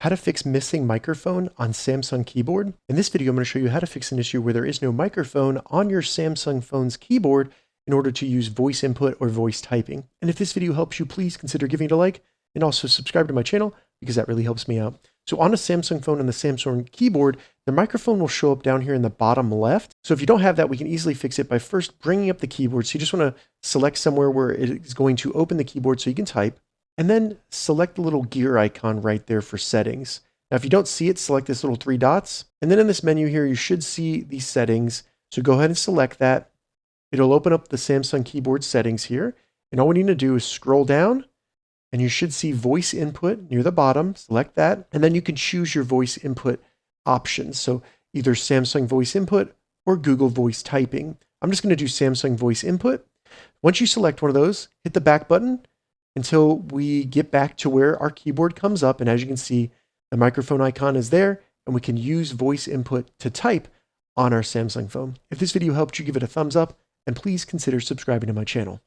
How to fix missing microphone on Samsung keyboard. In this video, I'm going to show you how to fix an issue where there is no microphone on your Samsung phone's keyboard in order to use voice input or voice typing. And if this video helps you, please consider giving it a like and also subscribe to my channel because that really helps me out. So on a Samsung phone and the Samsung keyboard, the microphone will show up down here in the bottom left. So if you don't have that, we can easily fix it by first bringing up the keyboard. So you just want to select somewhere where it is going to open the keyboard so you can type. And then select the little gear icon right there for settings. Now, if you don't see it, select this little three dots. And then in this menu here, you should see these settings. So go ahead and select that. It'll open up the Samsung keyboard settings here. And all we need to do is scroll down and you should see voice input near the bottom. Select that. And then you can choose your voice input options. So either Samsung voice input or Google voice typing. I'm just going to do Samsung voice input. Once you select one of those, hit the back button until we get back to where our keyboard comes up. And as you can see, the microphone icon is there and we can use voice input to type on our Samsung phone. If this video helped you, give it a thumbs up and please consider subscribing to my channel.